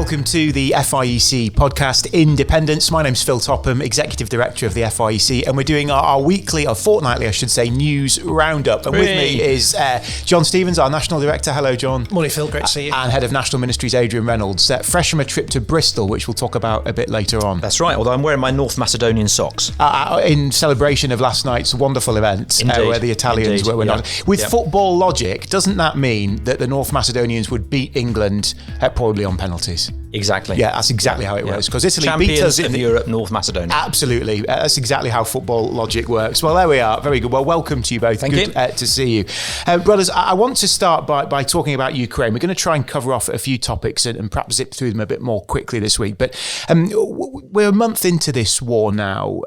welcome to the FIEC podcast Independence. My name's Phil Topham, Executive Director of the FIEC, and we're doing our weekly, or fortnightly I should say, news roundup. And with me is John Stevens, our National Director. Hello, John. Morning, Phil. Great to see you. And Head of National Ministries, Adrian Reynolds. Fresh from a trip to Bristol, which we'll talk about a bit later on. That's right, although I'm wearing my North Macedonian socks. In celebration of last night's wonderful event where the Italians were not. With football logic, doesn't that mean that the North Macedonians would beat England probably on penalties? Exactly. Yeah, that's exactly how it works. Because Italy beat us in Europe, North Macedonia. Absolutely. That's exactly how football logic works. Well, there we are. Very good. Well, welcome to you both. Thank you. To see you. Brothers, I want to start by talking about Ukraine. We're going to try and cover off a few topics and perhaps zip through them a bit more quickly this week. But we're a month into this war now.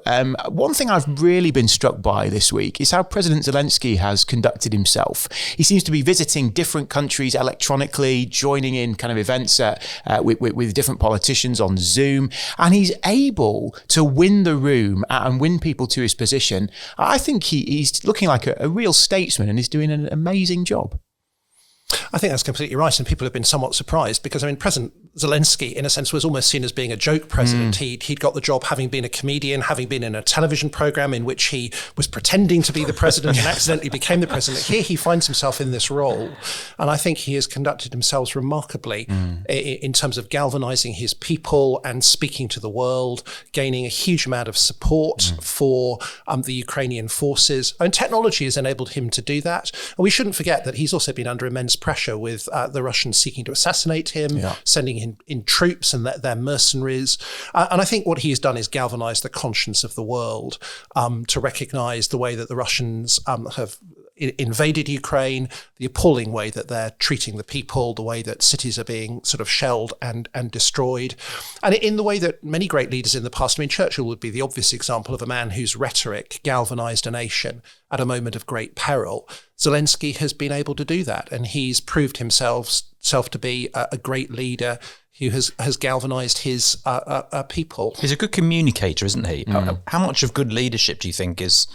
One thing I've really been struck by this week is how President Zelensky has conducted himself. He seems to be visiting different countries electronically, joining in kind of events with different politicians on Zoom, and he's able to win the room and win people to his position. I think he's looking like a real statesman and is doing an amazing job. I think that's completely right, and people have been somewhat surprised because, President Zelensky, in a sense, was almost seen as being a joke president. He'd got the job having been a comedian, having been in a television program in which he was pretending to be the president and accidentally became the president. Here he finds himself in this role, and I think he has conducted himself remarkably in terms of galvanizing his people and speaking to the world, gaining a huge amount of support for the Ukrainian forces. And technology has enabled him to do that. And we shouldn't forget that he's also been under immense pressure with the Russians seeking to assassinate him, sending in troops and their mercenaries. And I think what he has done is galvanize the conscience of the world to recognize the way that the Russians have invaded Ukraine, the appalling way that they're treating the people, the way that cities are being sort of shelled and destroyed, and in the way that many great leaders in the past, Churchill would be the obvious example of a man whose rhetoric galvanized a nation at a moment of great peril. Zelensky has been able to do that, and he's proved himself to be a great leader who has galvanized his people. He's a good communicator, isn't he? How much of good leadership do you think is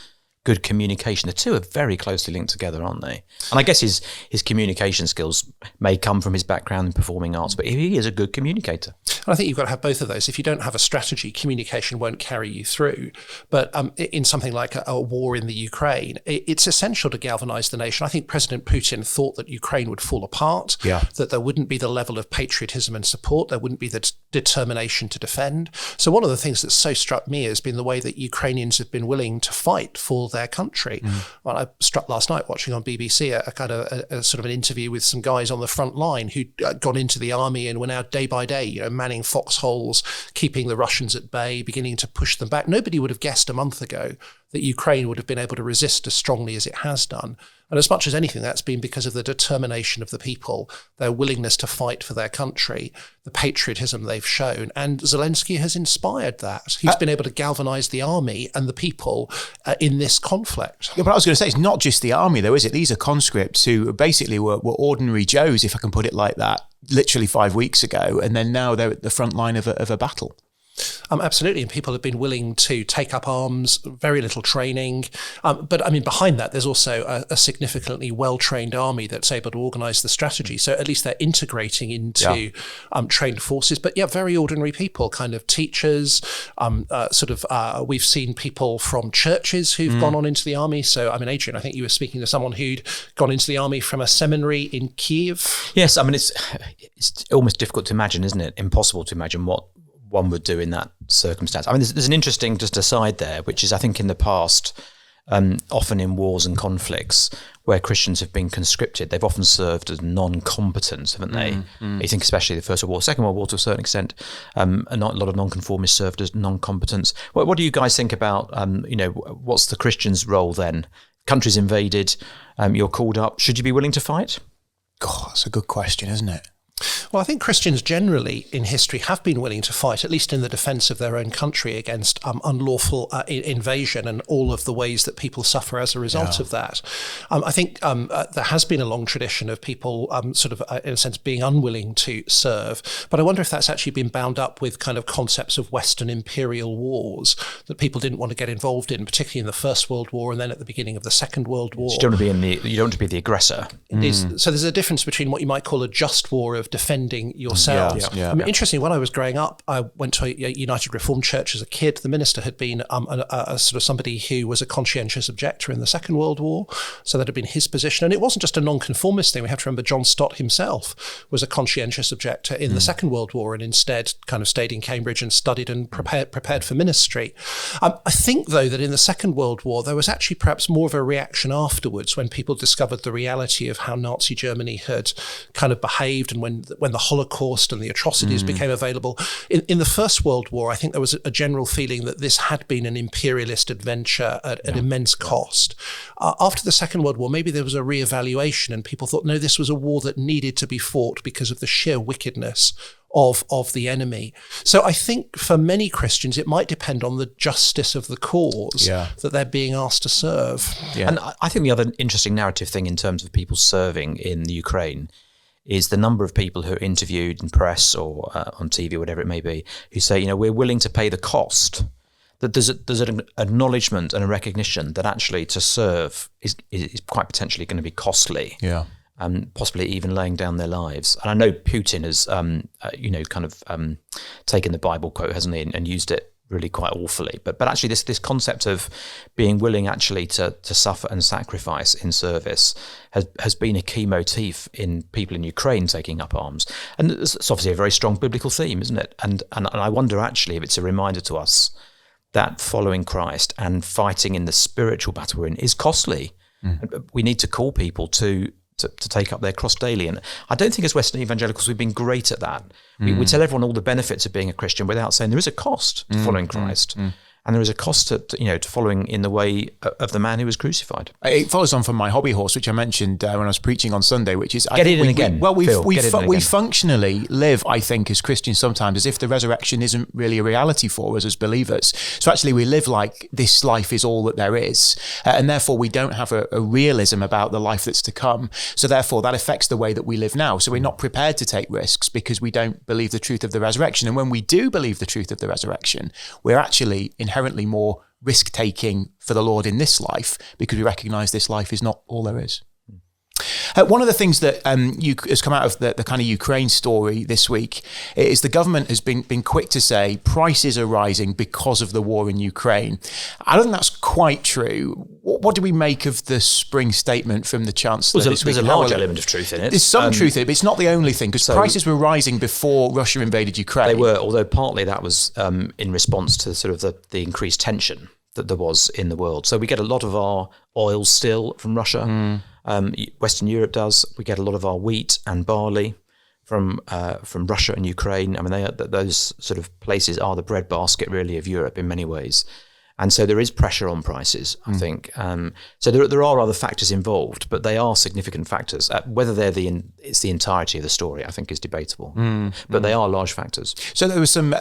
good communication? The two are very closely linked together, aren't they? And I guess his communication skills may come from his background in performing arts, but he is a good communicator. And I think you've got to have both of those. If you don't have a strategy, communication won't carry you through. But in something like a war in the Ukraine, it's essential to galvanize the nation. I think President Putin thought that Ukraine would fall apart, that there wouldn't be the level of patriotism and support, there wouldn't be the determination to defend. So one of the things that so struck me has been the way that Ukrainians have been willing to fight for their country. Well, I struck last night watching on BBC a kind of a sort of an interview with some guys on the front line who'd gone into the army and were now day by day, manning foxholes, keeping the Russians at bay, beginning to push them back. Nobody would have guessed a month ago that Ukraine would have been able to resist as strongly as it has done. And as much as anything, that's been because of the determination of the people, their willingness to fight for their country, the patriotism they've shown. And Zelensky has inspired that. He's been able to galvanize the army and the people in this conflict. Yeah, but I was going to say, it's not just the army, though, is it? These are conscripts who basically were ordinary Joes, if I can put it like that, literally 5 weeks ago, and then now they're at the front line of a battle. Absolutely, and people have been willing to take up arms, very little training. But behind that, there's also a significantly well-trained army that's able to organise the strategy. So at least they're integrating into trained forces. But very ordinary people, kind of teachers, we've seen people from churches who've gone on into the army. So, Adrian, I think you were speaking to someone who'd gone into the army from a seminary in Kiev. Yes, it's almost difficult to imagine, isn't it? Impossible to imagine what one would do in that circumstance. There's an interesting just aside there, which is I think in the past, often in wars and conflicts where Christians have been conscripted, they've often served as non-combatants, haven't they? I think especially the First World War, Second World War to a certain extent, a lot of non-conformists served as non-combatants. What do you guys think about, what's the Christian's role then? Country's invaded, you're called up. Should you be willing to fight? God, that's a good question, isn't it? Well, I think Christians generally in history have been willing to fight, at least in the defence of their own country, against unlawful invasion and all of the ways that people suffer as a result of that. I think there has been a long tradition of people in a sense, being unwilling to serve. But I wonder if that's actually been bound up with kind of concepts of Western imperial wars that people didn't want to get involved in, particularly in the First World War and then at the beginning of the Second World War. You don't want to be the aggressor. So there's a difference between what you might call a just war of defending defending yourselves. Interestingly, when I was growing up, I went to a United Reformed Church as a kid. The minister had been a sort of somebody who was a conscientious objector in the Second World War, so that had been his position. And it wasn't just a nonconformist thing. We have to remember John Stott himself was a conscientious objector in the Second World War, and instead kind of stayed in Cambridge and studied and prepared for ministry. I think, though, that in the Second World War, there was actually perhaps more of a reaction afterwards when people discovered the reality of how Nazi Germany had kind of behaved, and when the Holocaust and the atrocities became available. In the First World War, I think there was a general feeling that this had been an imperialist adventure at immense cost. After the Second World War, maybe there was a re-evaluation, and people thought, no, this was a war that needed to be fought because of the sheer wickedness of the enemy. So I think for many Christians, it might depend on the justice of the cause that they're being asked to serve. Yeah. And I think the other interesting narrative thing in terms of people serving in the Ukraine is the number of people who are interviewed in press or on TV, whatever it may be, who say, we're willing to pay the cost. That there's an acknowledgement and a recognition that actually to serve is quite potentially going to be costly. Yeah. Possibly even laying down their lives. And I know Putin has, taken the Bible quote, hasn't he, and used it really quite awfully. But actually this concept of being willing actually to suffer and sacrifice in service has been a key motif in people in Ukraine taking up arms. And it's obviously a very strong biblical theme, isn't it? And I wonder actually if it's a reminder to us that following Christ and fighting in the spiritual battle we're in is costly. We need to call people to take up their cross daily. And I don't think as Western evangelicals we've been great at that. We tell everyone all the benefits of being a Christian without saying there is a cost to following Christ. And there is a cost to following in the way of the man who was crucified. It follows on from my hobby horse, which I mentioned when I was preaching on Sunday, which is... We functionally live, I think, as Christians sometimes as if the resurrection isn't really a reality for us as believers. So actually we live like this life is all that there is. And therefore we don't have a realism about the life that's to come. So therefore that affects the way that we live now. So we're not prepared to take risks because we don't believe the truth of the resurrection. And when we do believe the truth of the resurrection, we're actually inherently more risk-taking for the Lord in this life because we recognise this life is not all there is. One of the things that has come out of the kind of Ukraine story this week is the government has been quick to say prices are rising because of the war in Ukraine. I don't think that's quite true. What do we make of the spring statement from the Chancellor this week? There's a large element of truth in it. There's some truth in it, but it's not the only thing because prices were rising before Russia invaded Ukraine. They were, although partly that was in response to sort of the increased tension that there was in the world. So we get a lot of our oil still from Russia. Western Europe does. We get a lot of our wheat and barley from Russia and Ukraine. I mean, those sort of places are the breadbasket really of Europe in many ways. And so there is pressure on prices, I think. So there are other factors involved, but they are significant factors. Whether it's the entirety of the story, I think, is debatable. But they are large factors. So there was some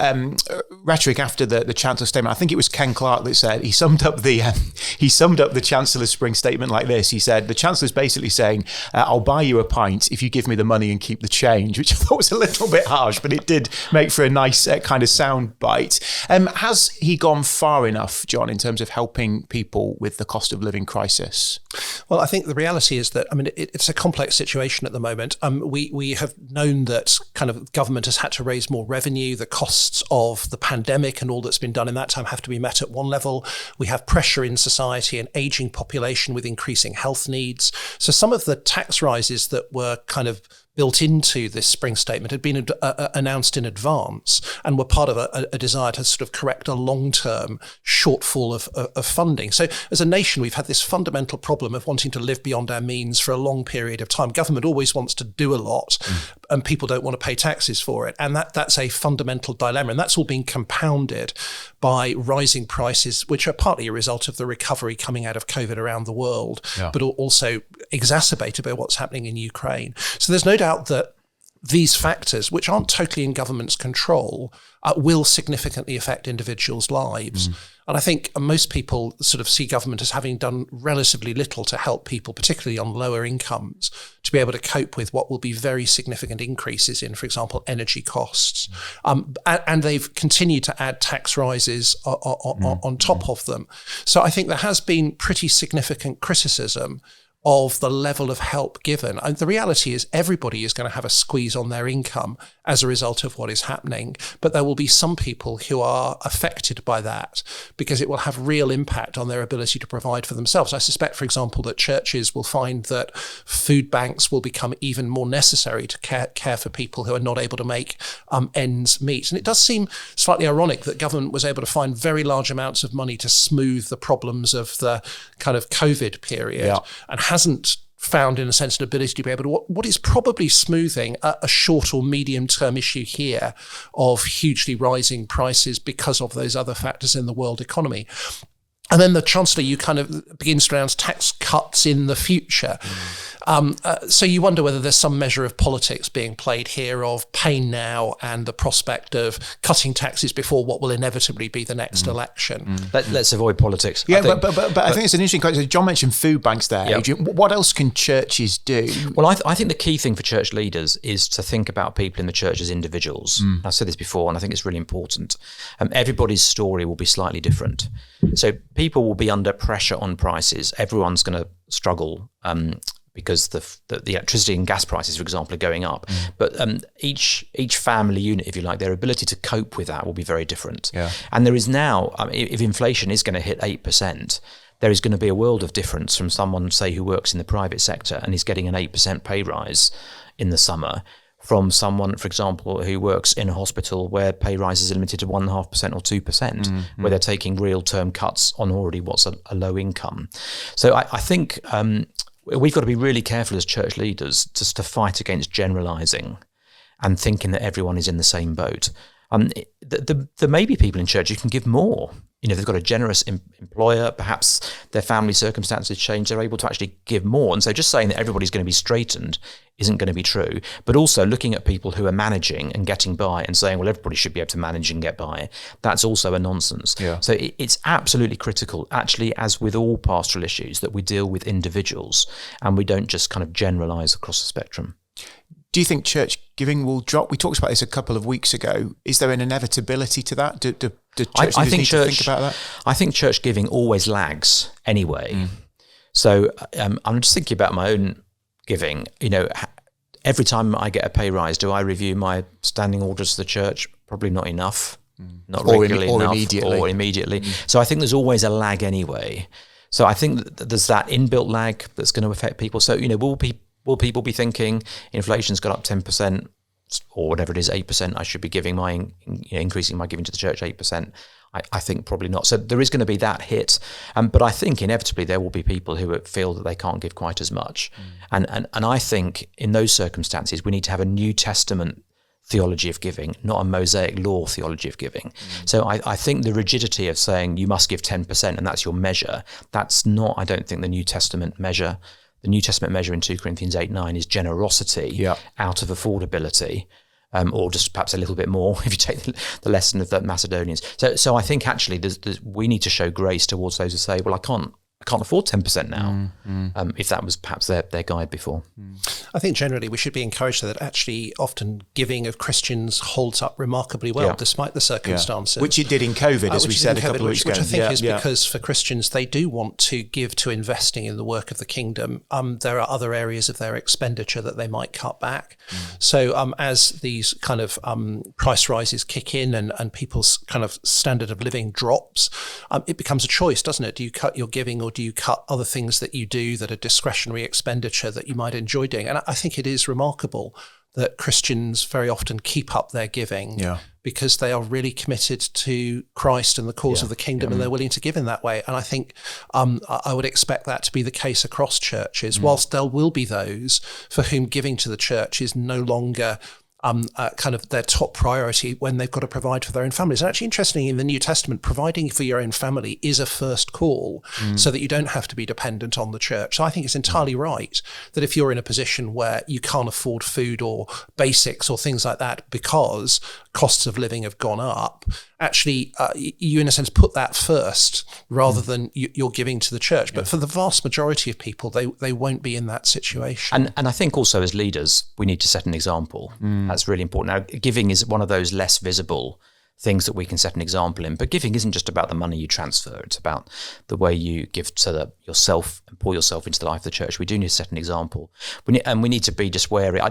rhetoric after the Chancellor's statement. I think it was Ken Clark that said he summed up the Chancellor's spring statement like this. He said the Chancellor's basically saying, "I'll buy you a pint if you give me the money and keep the change," which I thought was a little bit harsh, but it did make for a nice kind of sound bite. Has he gone far enough, John, in terms of helping people with the cost of living crisis? Well, I think the reality is that, I mean, it's a complex situation at the moment. We have known that kind of government has had to raise more revenue. The costs of the pandemic and all that's been done in that time have to be met at one level. We have pressure in society, an ageing population with increasing health needs. So some of the tax rises that were kind of built into this spring statement had been announced in advance and were part of a desire to sort of correct a long-term shortfall of funding. So as a nation, we've had this fundamental problem of wanting to live beyond our means for a long period of time. Government always wants to do a lot and people don't want to pay taxes for it. And that's a fundamental dilemma. And that's all being compounded by rising prices, which are partly a result of the recovery coming out of COVID around the world, but also exacerbated by what's happening in Ukraine. So there's no doubt that these factors, which aren't totally in government's control, will significantly affect individuals' lives. And I think most people sort of see government as having done relatively little to help people, particularly on lower incomes, to be able to cope with what will be very significant increases in, for example, energy costs. And they've continued to add tax rises on top of them. So I think there has been pretty significant criticism of the level of help given. And the reality is everybody is going to have a squeeze on their income as a result of what is happening. But there will be some people who are affected by that because it will have real impact on their ability to provide for themselves. I suspect, for example, that churches will find that food banks will become even more necessary to care for people who are not able to make ends meet. And it does seem slightly ironic that government was able to find very large amounts of money to smooth the problems of the kind of COVID period and hasn't found, in a sense, an ability to be able to what is probably smoothing a short or medium term issue here of hugely rising prices because of those other factors in the world economy. And then the Chancellor, you kind of begins to announce tax cuts in the future. So you wonder whether there's some measure of politics being played here of pain now and the prospect of cutting taxes before what will inevitably be the next election. Let's avoid politics. Yeah, but I think it's an interesting question. John mentioned food banks there. Adrian, what else can churches do? Well, I think the key thing for church leaders is to think about people in the church as individuals. I've said this before, and I think it's really important. Everybody's story will be slightly different. So people will be under pressure on prices. Everyone's going to struggle because the electricity and gas prices, for example, are going up. But each family unit, if you like, their ability to cope with that will be very different. And there is now, if inflation is going to hit 8%, there is going to be a world of difference from someone, say, who works in the private sector and is getting an 8% pay rise in the summer, from someone, for example, who works in a hospital where pay rises are limited to 1.5% or 2%, where they're taking real term cuts on already what's a low income. So I think we've got to be really careful as church leaders just to fight against generalising and thinking that everyone is in the same boat. There may be people in church who can give more. You know, they've got a generous employer, perhaps their family circumstances change, they're able to actually give more. And so just saying that everybody's going to be straightened isn't going to be true. But also looking at people who are managing and getting by and saying, well, everybody should be able to manage and get by, that's also a nonsense. So it's absolutely critical, actually, as with all pastoral issues, that we deal with individuals and we don't just kind of generalise across the spectrum. Do you think church giving will drop? We talked about this a couple of weeks ago. Is there an inevitability to that? Do church leaders need to think about that? I think church giving always lags anyway. So I'm just thinking about my own giving. You know, every time I get a pay rise, do I review my standing orders to the church? Probably not enough. Not regularly enough. Or immediately. So I think there's always a lag anyway. So I think that there's that inbuilt lag that's going to affect people. So, you know, will people be thinking inflation's gone up 10% or whatever it is, 8%, I should be giving increasing my giving to the church 8%? I think probably not. So there is going to be that hit. But I think inevitably there will be people who feel that they can't give quite as much. And I think in those circumstances, we need to have a New Testament theology of giving, not a Mosaic law theology of giving. So I think the rigidity of saying you must give 10% and that's your measure, that's not, I don't think, the New Testament measure. The New Testament measure in 2 Corinthians 8:9 is generosity out of affordability, or just perhaps a little bit more if you take the lesson of the Macedonians. So I think actually we need to show grace towards those who say, well, I can't afford 10% now, if that was perhaps their guide before. I think generally we should be encouraged that actually often giving of Christians holds up remarkably well, despite the circumstances. Which it did in COVID, as we said a couple of weeks ago. Which I think is because for Christians, they do want to give to investing in the work of the kingdom. There are other areas of their expenditure that they might cut back. So as these kind of price rises kick in and people's kind of standard of living drops, it becomes a choice, doesn't it? Do you cut your giving or do you cut other things that you do that are discretionary expenditure that you might enjoy doing? And I think it is remarkable that Christians very often keep up their giving because they are really committed to Christ and the cause of the kingdom, and they're willing to give in that way. And I think I would expect that to be the case across churches, whilst there will be those for whom giving to the church is no longer kind of their top priority when they've got to provide for their own families. And actually, interestingly, in the New Testament, providing for your own family is a first call so that you don't have to be dependent on the church. So I think it's entirely right that if you're in a position where you can't afford food or basics or things like that because costs of living have gone up, actually, you in a sense put that first rather than you're giving to the church. But for the vast majority of people, they won't be in that situation. And I think also as leaders, we need to set an example. That's really important. Now, giving is one of those less visible things that we can set an example in. But giving isn't just about the money you transfer. It's about the way you give to yourself and pour yourself into the life of the church. We do need to set an example. We need to be just wary.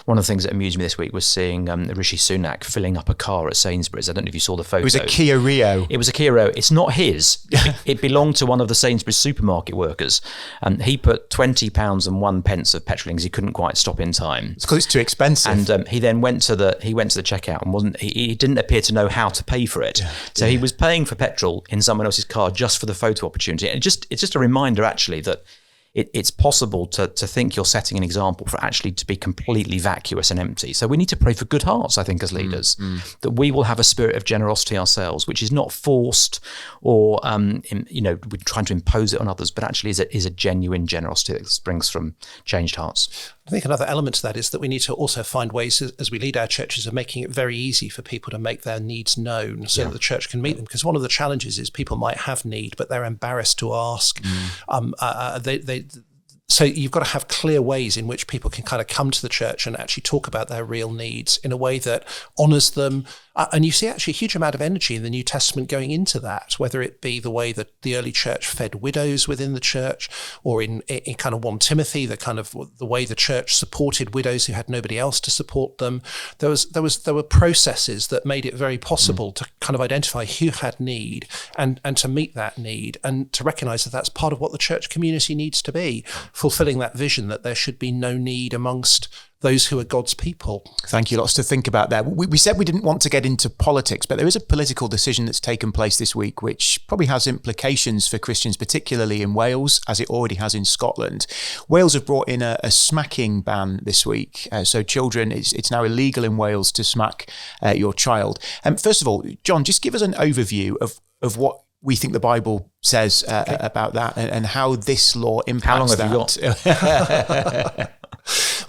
One of the things that amused me this week was seeing Rishi Sunak filling up a car at Sainsbury's. I don't know if you saw the photo. It was a Kia Rio. It was a Kia Rio. It's not his. It belonged to one of the Sainsbury's supermarket workers. And he put £20.01 of petrol in because he couldn't quite stop in time. It's because it's too expensive. And he then went to the checkout and he didn't appear to know how to pay for it. So he was paying for petrol in someone else's car just for the photo opportunity. And it's just a reminder actually that it's possible to think you're setting an example for actually to be completely vacuous and empty. So we need to pray for good hearts, I think, as leaders, that we will have a spirit of generosity ourselves, which is not forced or, we're trying to impose it on others, but actually is a genuine generosity that springs from changed hearts. I think another element to that is that we need to also find ways as we lead our churches of making it very easy for people to make their needs known so that the church can meet them. Because one of the challenges is people might have need, but they're embarrassed to ask. So you've got to have clear ways in which people can kind of come to the church and actually talk about their real needs in a way that honours them. And you see actually a huge amount of energy in the New Testament going into that, whether it be the way that the early church fed widows within the church, or in kind of 1 Timothy, the way the church supported widows who had nobody else to support them. There were processes that made it very possible to kind of identify who had need and to meet that need, and to recognise that that's part of what the church community needs to be, fulfilling that vision that there should be no need amongst those who are God's people. Thank you. Lots to think about there. We said we didn't want to get into politics, but there is a political decision that's taken place this week, which probably has implications for Christians, particularly in Wales, as it already has in Scotland. Wales have brought in a smacking ban this week. So children, it's now illegal in Wales to smack your child. First of all, John, just give us an overview of what we think the Bible says about that and how this law impacts that. How long have you got?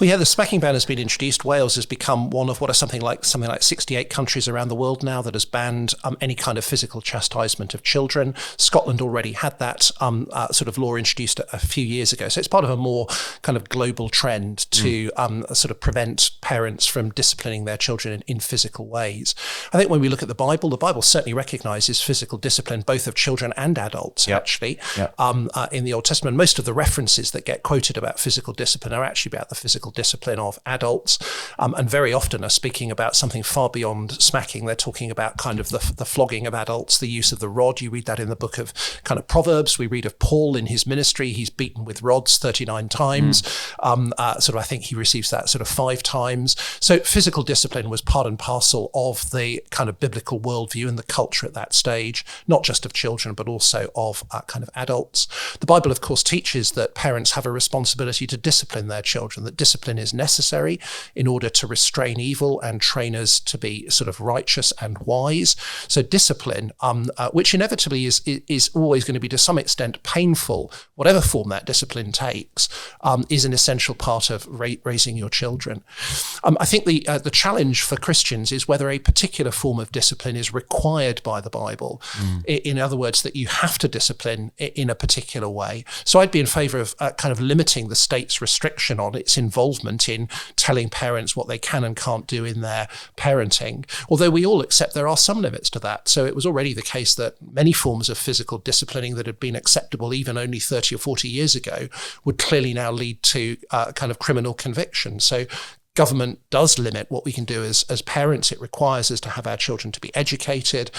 Well, yeah, the smacking ban has been introduced. Wales has become one of what are something like 68 countries around the world now that has banned any kind of physical chastisement of children. Scotland already had that sort of law introduced a few years ago. So it's part of a more kind of global trend to sort of prevent parents from disciplining their children in physical ways. I think when we look at the Bible certainly recognises physical discipline, both of children and adults, actually. Yep. In the Old Testament, most of the references that get quoted about physical discipline are actually about the physical discipline of adults, and very often are speaking about something far beyond smacking. They're talking about kind of the flogging of adults, the use of the rod. You read that in the book of kind of Proverbs. We read of Paul in his ministry. He's beaten with rods 39 times. I think he receives that sort of 5 times. So physical discipline was part and parcel of the kind of biblical worldview and the culture at that stage, not just of children, but also of kind of adults. The Bible, of course, teaches that parents have a responsibility to discipline their children, that discipline is necessary in order to restrain evil and train us to be sort of righteous and wise. So discipline, which inevitably is always going to be to some extent painful, whatever form that discipline takes, is an essential part of raising your children. I think the challenge for Christians is whether a particular form of discipline is required by the Bible. In other words, that you have to discipline in a particular way. So I'd be in favour of kind of limiting the state's restriction on its involvement in telling parents what they can and can't do in their parenting, although we all accept there are some limits to that. So it was already the case that many forms of physical disciplining that had been acceptable even only 30 or 40 years ago would clearly now lead to kind of criminal conviction. So government does limit what we can do as parents. It requires us to have our children to be educated.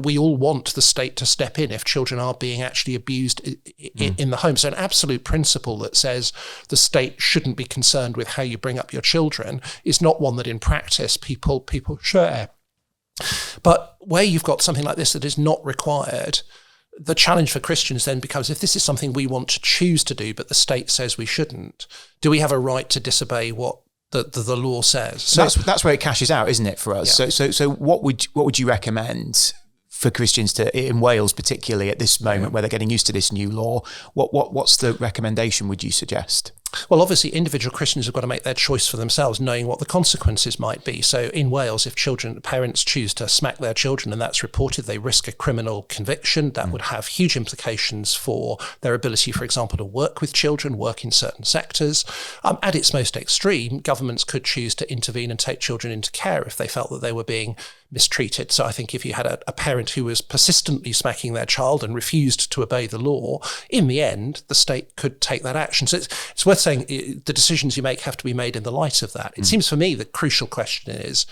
We all want the state to step in if children are being actually abused in the home. So an absolute principle that says the state shouldn't be concerned with how you bring up your children is not one that in practice people share. But where you've got something like this that is not required, the challenge for Christians then becomes, if this is something we want to choose to do, but the state says we shouldn't, do we have a right to disobey what the law says? So that's where it cashes out, isn't it, for us? Yeah. So what would you recommend for Christians to, in Wales particularly at this moment where they're getting used to this new law? What's the recommendation would you suggest? Well, obviously, individual Christians have got to make their choice for themselves, knowing what the consequences might be. So in Wales, if parents choose to smack their children and that's reported, they risk a criminal conviction. That would have huge implications for their ability, for example, to work with children, work in certain sectors. At its most extreme, governments could choose to intervene and take children into care if they felt that they were being mistreated. So I think if you had a parent who was persistently smacking their child and refused to obey the law, in the end, the state could take that action. So it's worth saying the decisions you make have to be made in the light of that. It seems for me the crucial question is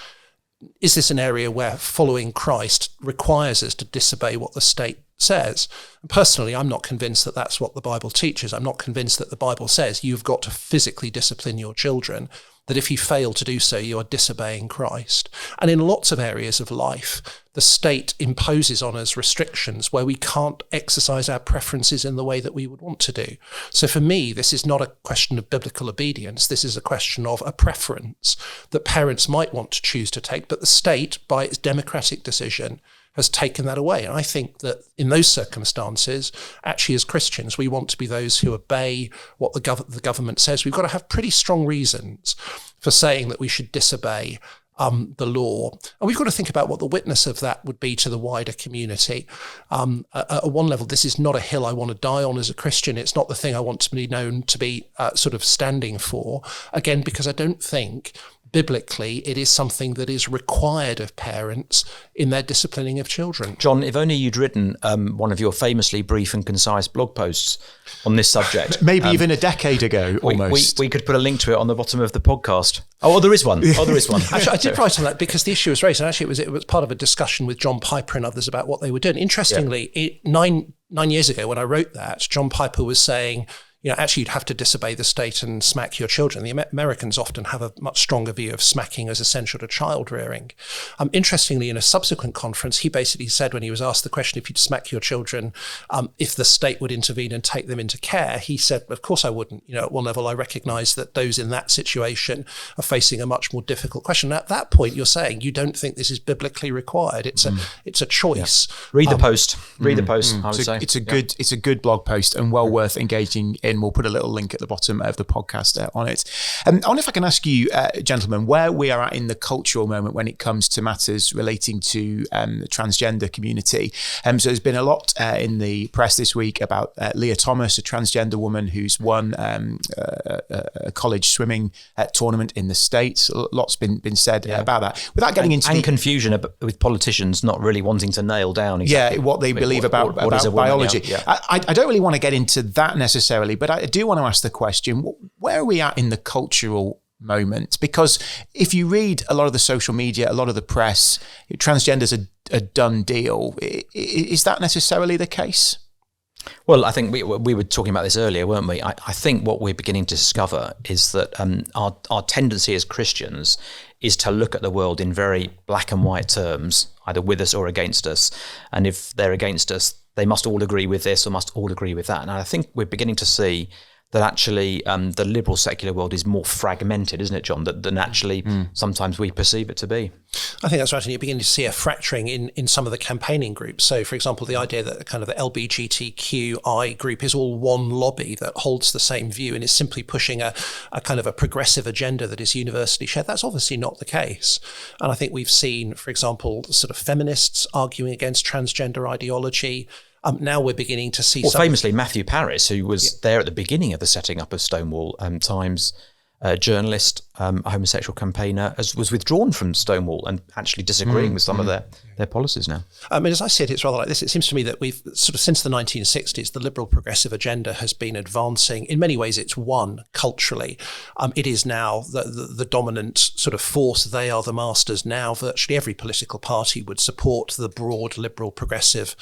this an area where following Christ requires us to disobey what the state says? And personally, I'm not convinced that that's what the Bible teaches. I'm not convinced that the Bible says you've got to physically discipline your children, that if you fail to do so, you are disobeying Christ. And in lots of areas of life, the state imposes on us restrictions where we can't exercise our preferences in the way that we would want to do. So for me, this is not a question of biblical obedience. This is a question of a preference that parents might want to choose to take, but the state, by its democratic decision, has taken that away. And I think that in those circumstances, actually as Christians, we want to be those who obey what the government says. We've got to have pretty strong reasons for saying that we should disobey the law. And we've got to think about what the witness of that would be to the wider community. At one level, this is not a hill I want to die on as a Christian. It's not the thing I want to be known to be sort of standing for. Again, because I don't think biblically, it is something that is required of parents in their disciplining of children. John, if only you'd written one of your famously brief and concise blog posts on this subject. Maybe even a decade ago, almost. We could put a link to it on the bottom of the podcast. Oh, there is one. Actually, I did write on that because the issue was raised, and actually it was part of a discussion with John Piper and others about what they were doing. Interestingly, 9 years ago when I wrote that, John Piper was saying, actually you'd have to disobey the state and smack your children. The Americans often have a much stronger view of smacking as essential to child rearing. Interestingly, in a subsequent conference, he basically said when he was asked the question, if you'd smack your children, if the state would intervene and take them into care, he said, of course I wouldn't. At one level, I recognise that those in that situation are facing a much more difficult question. And at that point, you're saying you don't think this is biblically required. It's a choice. Yeah. Read the post. Read the post, I would say. It's a good blog post and well worth engaging in. We'll put a little link at the bottom of the podcast on it. I wonder if I can ask you, gentlemen, where we are at in the cultural moment when it comes to matters relating to the transgender community. So there's been a lot in the press this week about Leah Thomas, a transgender woman who's won a college swimming tournament in the States. Lots been said about that. Without getting into confusion with politicians not really wanting to nail down exactly what they believe about biology. I don't really want to get into that necessarily, but I do want to ask the question, where are we at in the cultural moment? Because if you read a lot of the social media, a lot of the press, transgender's a done deal. Is that necessarily the case? Well, I think we were talking about this earlier, weren't we? I think what we're beginning to discover is that our tendency as Christians is to look at the world in very black and white terms, either with us or against us. And if they're against us, they must all agree with this or must all agree with that. And I think we're beginning to see that actually the liberal secular world is more fragmented, isn't it, John, than actually sometimes we perceive it to be. I think that's right. And you're beginning to see a fracturing in some of the campaigning groups. So, for example, the idea that kind of the LGBTQI group is all one lobby that holds the same view and is simply pushing a kind of a progressive agenda that is universally shared. That's obviously not the case. And I think we've seen, for example, sort of feminists arguing against transgender ideology. Now we're beginning to see famously Matthew Parris, who was there at the beginning of the setting up of Stonewall Times, journalist, homosexual campaigner, was withdrawn from Stonewall and actually disagreeing with some of their policies now. I mean, as I see it, it's rather like this. It seems to me that we've sort of since the 1960s, the liberal progressive agenda has been advancing. In many ways, it's won culturally. It is now the dominant sort of force. They are the masters now. Virtually every political party would support the broad liberal progressive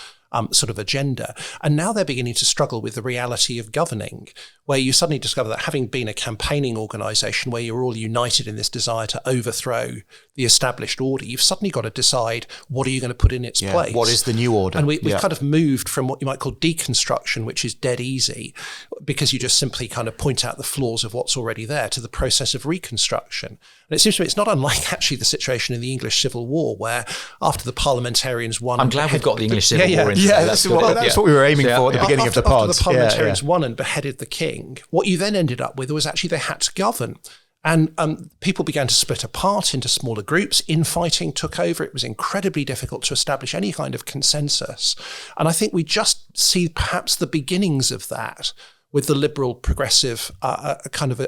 sort of agenda. And now they're beginning to struggle with the reality of governing, where you suddenly discover that having been a campaigning organisation where you're all united in this desire to overthrow the established order, you've suddenly got to decide what are you going to put in its place. What is the new order? And we've kind of moved from what you might call deconstruction, which is dead easy, because you just simply kind of point out the flaws of what's already there, to the process of reconstruction. And it seems to me it's not unlike actually the situation in the English Civil War, where after the parliamentarians won... I'm glad we've got the English Civil War in. Yeah, that's what we were aiming for at the beginning of the pod. After the parliamentarians won and beheaded the king, what you then ended up with was actually they had to govern. And people began to split apart into smaller groups. Infighting took over. It was incredibly difficult to establish any kind of consensus. And I think we just see perhaps the beginnings of that with the liberal progressive kind of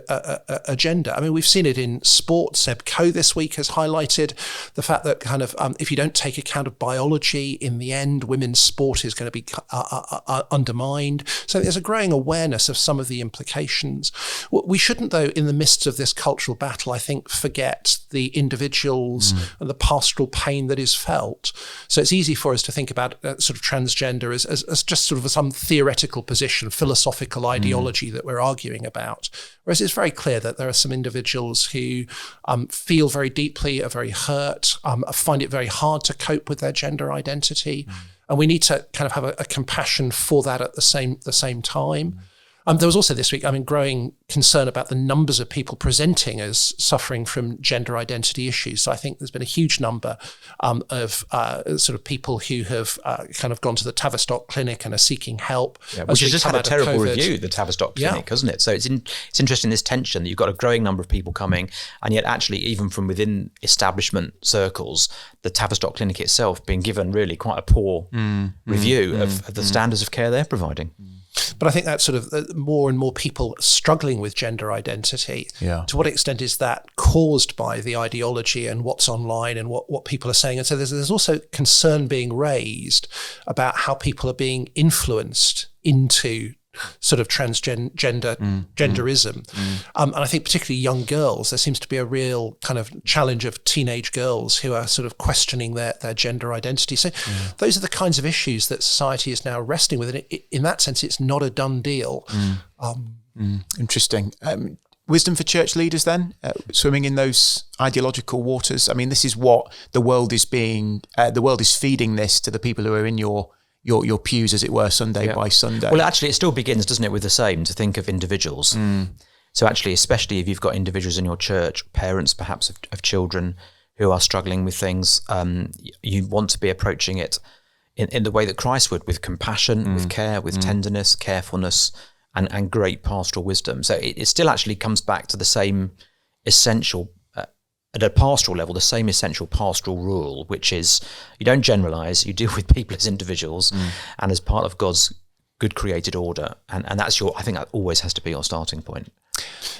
agenda. I mean, we've seen it in sport. Seb Coe this week has highlighted the fact that kind of if you don't take account of biology, in the end, women's sport is going to be undermined. So there's a growing awareness of some of the implications. We shouldn't, though, in the midst of this cultural battle, I think, forget the individuals and the pastoral pain that is felt. So it's easy for us to think about sort of transgender as just sort of some theoretical position, philosophical ideology that we're arguing about. Whereas it's very clear that there are some individuals who feel very deeply, are very hurt, find it very hard to cope with their gender identity. And we need to kind of have a compassion for that at the same time. There was also this week, growing concern about the numbers of people presenting as suffering from gender identity issues. So I think there's been a huge number of sort of people who have kind of gone to the Tavistock Clinic and are seeking help. Yeah, which has just had a terrible review, the Tavistock Clinic, hasn't it? So it's interesting, this tension that you've got a growing number of people coming, and yet actually even from within establishment circles, the Tavistock Clinic itself being given really quite a poor review of the standards of care they're providing. But I think that sort of more and more people struggling with gender identity. Yeah. To what extent is that caused by the ideology and what's online and what people are saying? And so there's also concern being raised about how people are being influenced into sort of genderism. And I think particularly young girls, there seems to be a real kind of challenge of teenage girls who are sort of questioning their gender identity. So those are the kinds of issues that society is now wrestling with. And in that sense, it's not a done deal. Interesting. Wisdom for church leaders then, swimming in those ideological waters. I mean, this is what the world is feeding this to the people who are in your pews, as it were, Sunday by Sunday. Well, actually, it still begins, doesn't it, with the same, to think of individuals. So actually, especially if you've got individuals in your church, parents perhaps of children who are struggling with things, you want to be approaching it in the way that Christ would, with compassion, with care, with tenderness, carefulness, and great pastoral wisdom. So it still actually comes back to the same essential at a pastoral level, the same essential pastoral rule, which is you don't generalize, you deal with people as individuals and as part of God's good created order. And that's I think that always has to be your starting point.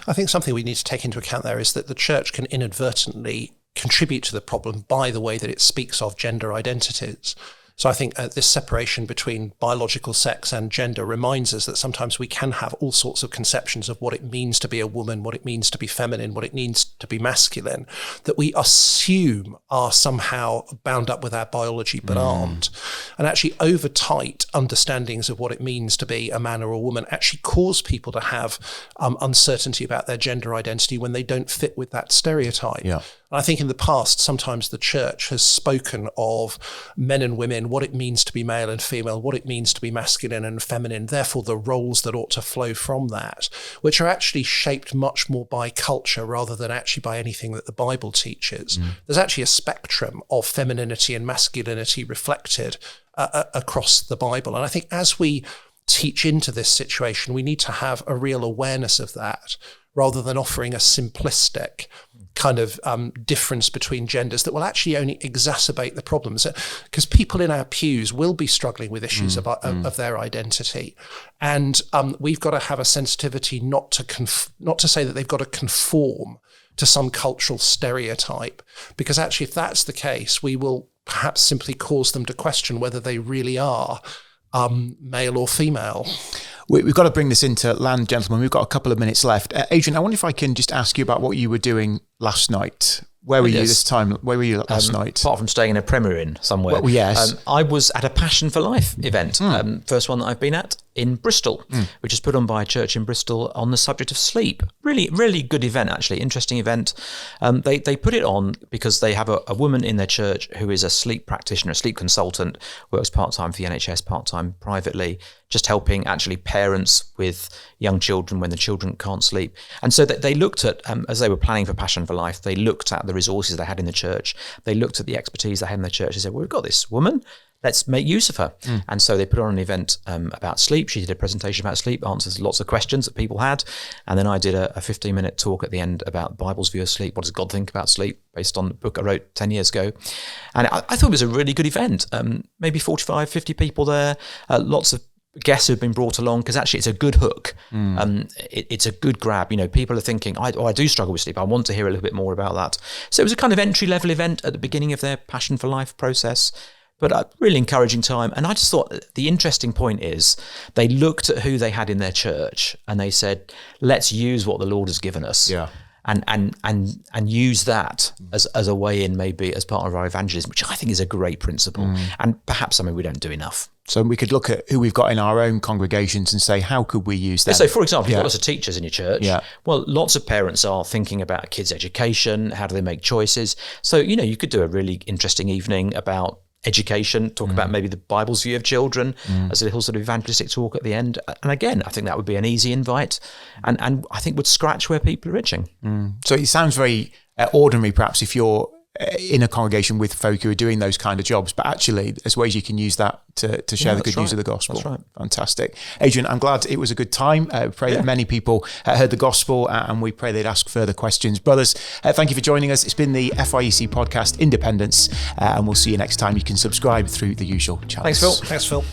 I think something we need to take into account there is that the church can inadvertently contribute to the problem by the way that it speaks of gender identities. So I think this separation between biological sex and gender reminds us that sometimes we can have all sorts of conceptions of what it means to be a woman, what it means to be feminine, what it means to be masculine, that we assume are somehow bound up with our biology but aren't. And actually over tight understandings of what it means to be a man or a woman actually cause people to have uncertainty about their gender identity when they don't fit with that stereotype. Yeah. I think in the past, sometimes the church has spoken of men and women, what it means to be male and female, what it means to be masculine and feminine, therefore the roles that ought to flow from that, which are actually shaped much more by culture rather than actually by anything that the Bible teaches. There's actually a spectrum of femininity and masculinity reflected across the Bible. And I think as we teach into this situation, we need to have a real awareness of that, rather than offering a simplistic kind of difference between genders that will actually only exacerbate the problems. Because people in our pews will be struggling with issues of their identity. And we've got to have a sensitivity not to say that they've got to conform to some cultural stereotype. Because actually, if that's the case, we will perhaps simply cause them to question whether they really are male or female. We've got to bring this into land, gentlemen. We've got a couple of minutes left. Adrian, I wonder if I can just ask you about what you were doing last night. Where were you this time? Where were you last night? Apart from staying in a Premier Inn somewhere. Well, yes. I was at a Passion for Life event. First one that I've been at in Bristol, which is put on by a church in Bristol on the subject of sleep. Really, really good event, actually. Interesting event. They put it on because they have a woman in their church who is a sleep practitioner, a sleep consultant, works part-time for the NHS, part-time privately, just helping actually parents with young children when the children can't sleep. And so they looked at, as they were planning for Passion for Life, they looked at the resources they had in the church. They looked at the expertise they had in the church. They said, well, we've got this woman. Let's make use of her. And so they put on an event about sleep. She did a presentation about sleep, answers lots of questions that people had. And then I did a 15-minute talk at the end about the Bible's view of sleep. What does God think about sleep, based on the book I wrote 10 years ago. And I thought it was a really good event. Maybe 45, 50 people there, lots of guests who've been brought along, because actually it's a good hook. It's a good grab. People are thinking, I do struggle with sleep. I want to hear a little bit more about that. So it was a kind of entry-level event at the beginning of their Passion for Life process, but a really encouraging time. And I just thought the interesting point is they looked at who they had in their church and they said, let's use what the Lord has given us. Yeah. And use that as a way in, maybe as part of our evangelism, which I think is a great principle and perhaps something we don't do enough. So we could look at who we've got in our own congregations and say, how could we use that? So, for example, you've got lots of teachers in your church. Yeah. Well, lots of parents are thinking about kids' education. How do they make choices? So, you could do a really interesting evening about education, talk about maybe the Bible's view of children as a little sort of evangelistic talk at the end. And again, I think that would be an easy invite and I think would scratch where people are itching. So it sounds very ordinary, perhaps, if you're in a congregation with folk who are doing those kind of jobs, but actually there's ways you can use that to share the good news of the gospel. That's right. Fantastic. Adrian, I'm glad it was a good time. Pray that many people heard the gospel and we pray they'd ask further questions. Brothers, thank you for joining us. It's been the FIEC podcast Independence and we'll see you next time. You can subscribe through the usual channels. Thanks, Phil. Thanks, Phil.